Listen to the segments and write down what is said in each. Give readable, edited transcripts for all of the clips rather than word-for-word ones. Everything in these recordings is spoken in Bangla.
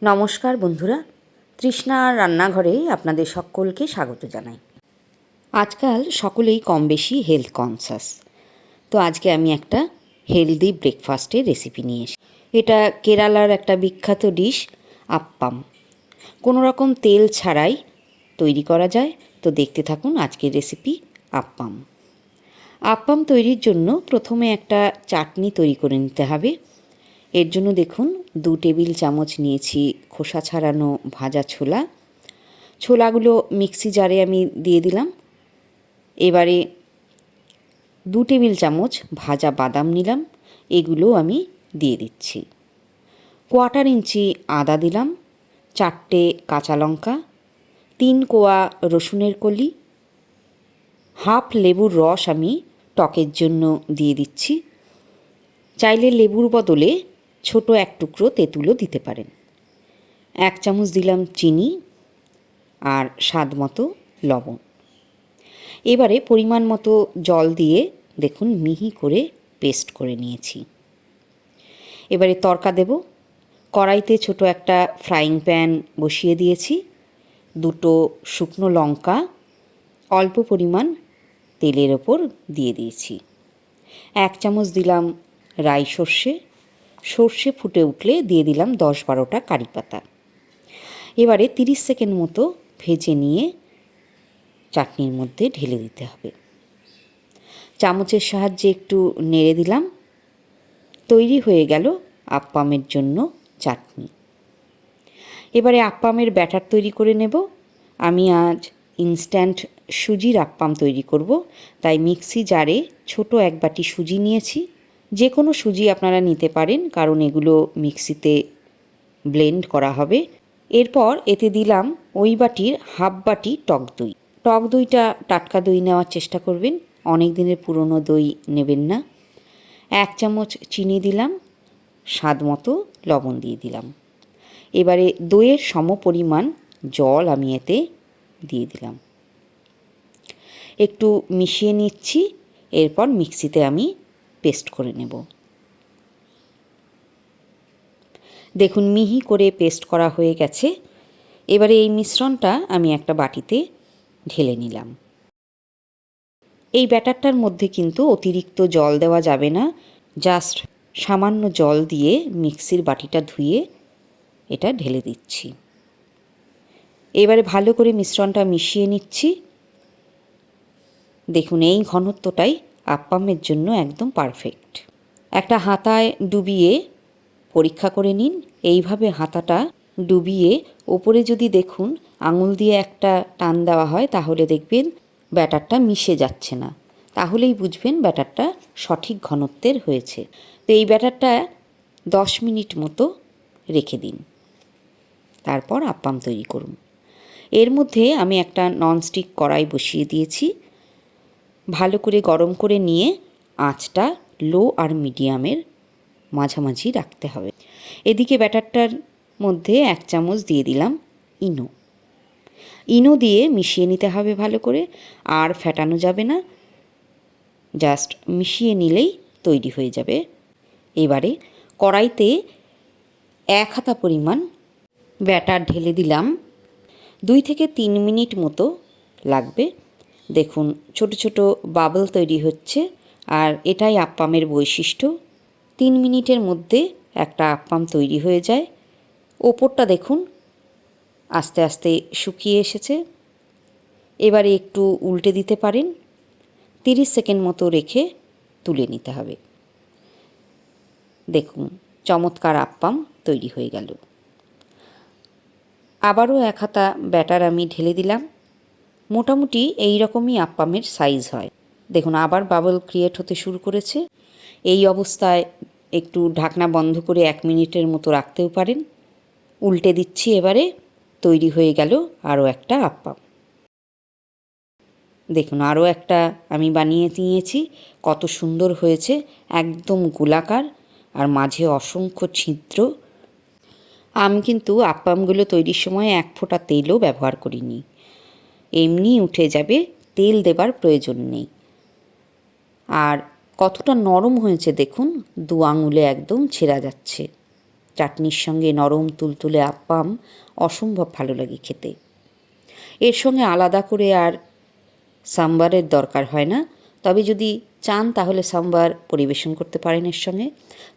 নমস্কার বন্ধুরা, তৃষ্ণার রান্নাঘরে আপনাদের সকলকে স্বাগত জানাই। আজকাল সকলেই কম বেশি হেলথ কনসাস। তো আজকে আমি একটা হেলদি ব্রেকফাস্টের রেসিপি নিয়ে এসেছি। এটা কেরালার একটা বিখ্যাত ডিশ আপ্পাম। কোনো রকম তেল ছাড়াই তৈরি করা যায়। তো দেখতে থাকুন আজকের রেসিপি আপ্পাম। আপ্পাম তৈরির জন্য প্রথমে একটা চাটনি তৈরি করে নিতে হবে। এর জন্য দেখুন 2 টেবিল চামচ নিয়েছি খোসা ছাড়ানো ভাজা ছোলা। ছোলাগুলো মিক্সি জারে আমি দিয়ে দিলাম। এবারে 2 টেবিল চামচ ভাজা বাদাম নিলাম, এগুলো আমি দিয়ে দিচ্ছি। 1/4 ইঞ্চি আদা দিলাম, 4টে কাঁচা লঙ্কা, 3 কোয়া রসুনের কলি, হাফ লেবুর রস আমি টকের জন্য দিয়ে দিচ্ছি। চাইলে লেবুর বদলে ছোট এক টুকরো তেঁতুলও দিতে পারেন। 1 চামচ দিলাম চিনি আর স্বাদ মতো লবণ। এবারে পরিমাণ মতো জল দিয়ে দেখুন মিহি করে পেস্ট করে নিয়েছি। এবারে তড়কা দেব। কড়াইতে ছোট একটা ফ্রাইং প্যান বসিয়ে দিয়েছি। 2টো শুকনো লঙ্কা অল্প পরিমাণ তেলের ওপর দিয়ে দিয়েছি। 1 চামচ দিলাম রাই সর্ষে। সর্ষে ফুটে উঠলে দিয়ে দিলাম 10-12টা কারি পাতা। এবারে 30 সেকেন্ড মতো ভেজে নিয়ে চাটনির মধ্যে ঢেলে দিতে হবে। চামচের সাহায্যে একটু নেড়ে দিলাম। তৈরি হয়ে গেল আপ্পামের জন্য চাটনি। এবারে আপ্পামের ব্যাটার তৈরি করে নেব। আমি আজ ইনস্ট্যান্ট সুজির আপ্পাম তৈরি করব, তাই মিক্সি জারে ছোট 1 বাটি সুজি নিয়েছি। যে কোনো সুজি আপনারা নিতে পারেন, কারণ এগুলো মিক্সিতে ব্লেন্ড করা হবে। এরপর এতে দিলাম ওই বাটির হাফ বাটি টক দই। টক দইটা টাটকা দই নেওয়ার চেষ্টা করবেন, অনেক দিনের পুরনো দই নেবেন না। 1 চামচ চিনি দিলাম, স্বাদ মতো লবণ দিয়ে দিলাম। এবারে দইয়ের সমপরিমাণ জল আমি এতে দিয়ে দিলাম। একটু মিশিয়ে নিচ্ছি। এরপর মিক্সিতে আমি পেস্ট করে নেব। দেখুন মিহি করে পেস্ট করা হয়ে গেছে। এবারে এই মিশ্রণটা আমি একটা বাটিতে ঢেলে নিলাম। এই ব্যাটারটার মধ্যে কিন্তু অতিরিক্ত জল দেওয়া যাবে না। জাস্ট সামান্য জল দিয়ে মিক্সির বাটিটা ধুয়ে এটা ঢেলে দিচ্ছি। এবারে ভালো করে মিশ্রণটা মিশিয়ে নিচ্ছি। দেখুন এই ঘনত্বটাই আপ্পামের জন্য একদম পারফেক্ট। একটা হাতায় ডুবিয়ে পরীক্ষা করে নিন। এইভাবে হাতাটা ডুবিয়ে ওপরে যদি দেখুন আঙুল দিয়ে একটা টান দেওয়া হয়, তাহলে দেখবেন ব্যাটারটা মিশে যাচ্ছে না। তাহলেই বুঝবেন ব্যাটারটা সঠিক ঘনত্বের হয়েছে। তো এই ব্যাটারটা 10 মিনিট মতো রেখে দিন, তারপর আপ্পাম তৈরি করুন। এর মধ্যে আমি একটা ননস্টিক কড়াই বসিয়ে দিয়েছি। ভালো করে গরম করে নিয়ে আঁচটা লো আর মিডিয়ামের মাঝামাঝি রাখতে হবে। এদিকে ব্যাটারটার মধ্যে 1 চামচ দিয়ে দিলাম ইনো। ইনো দিয়ে মিশিয়ে নিতে হবে ভালো করে, আর ফেটানো যাবে না। জাস্ট মিশিয়ে নিলেই তৈরি হয়ে যাবে। এবারে কড়াইতে 1 হাতা পরিমাণ ব্যাটার ঢেলে দিলাম। 2 থেকে 3 মিনিট মতো লাগবে। দেখুন ছোট ছোট বাবল তৈরি হচ্ছে, আর এটাই আপ্পামের বৈশিষ্ট্য। 3 মিনিটের মধ্যে একটা আপ্পাম তৈরি হয়ে যায়। ওপরটা দেখুন আস্তে আস্তে শুকিয়ে এসেছে। এবারে একটু উল্টে দিতে পারেন। 30 সেকেন্ড মতো রেখে তুলে নিতে হবে। দেখুন চমৎকার আপ্পাম তৈরি হয়ে গেল। আবারও 1 হাতা ব্যাটার আমি ঢেলে দিলাম। মোটামুটি এই রকমই আপ্পামের সাইজ হয়। দেখুন আবার বাবল ক্রিয়েট হতে শুরু করেছে। এই অবস্থায় একটু ঢাকনা বন্ধ করে 1 মিনিটের মতো রাখতেও পারেন। উল্টে দিচ্ছি। এবারে তৈরি হয়ে গেল আরও একটা আপ্পাম। দেখুন আরও একটা আমি বানিয়ে নিয়েছি। কত সুন্দর হয়েছে, একদম গোলাকার আর মাঝে অসংখ্য ছিদ্র। আমি কিন্তু আপ্পামগুলো তৈরির সময় 1 ফোঁটা তেলও ব্যবহার করিনি, এমনি উঠে যাবে, তেল দেবার প্রয়োজন নেই। আর কতটা নরম হয়েছে দেখুন, 2 আঙুলে একদম ছেঁড়া যাচ্ছে। চাটনির সঙ্গে নরম তুলতুলে আপ্পাম অসম্ভব ভালো লাগে খেতে। এর সঙ্গে আলাদা করে আর সাম্বারের দরকার হয় না, তবে যদি চান তাহলে সাম্বার পরিবেশন করতে পারেন এর সঙ্গে।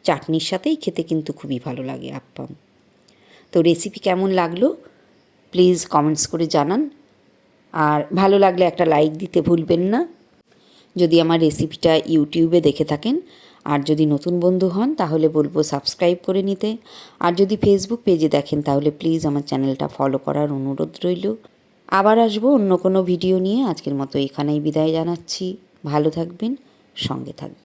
চাটনির সাথেই খেতে কিন্তু খুবই ভালো লাগে আপ্পাম। তো রেসিপি কেমন লাগলো প্লিজ কমেন্টস করে জানান, আর ভালো লাগলে একটা লাইক দিতে ভুলবেন না যদি আমার রেসিপিটা ইউটিউবে দেখে থাকেন। আর যদি নতুন বন্ধু হন তাহলে বলবো সাবস্ক্রাইব করে নিতে। আর যদি ফেসবুক পেজে দেখেন তাহলে প্লিজ আমার চ্যানেলটা ফলো করার অনুরোধ রইল। আবার আসবো অন্য কোনো ভিডিও নিয়ে। আজকের মতো এখানেই বিদায় জানাচ্ছি। ভালো থাকবেন, সঙ্গে থাকবেন।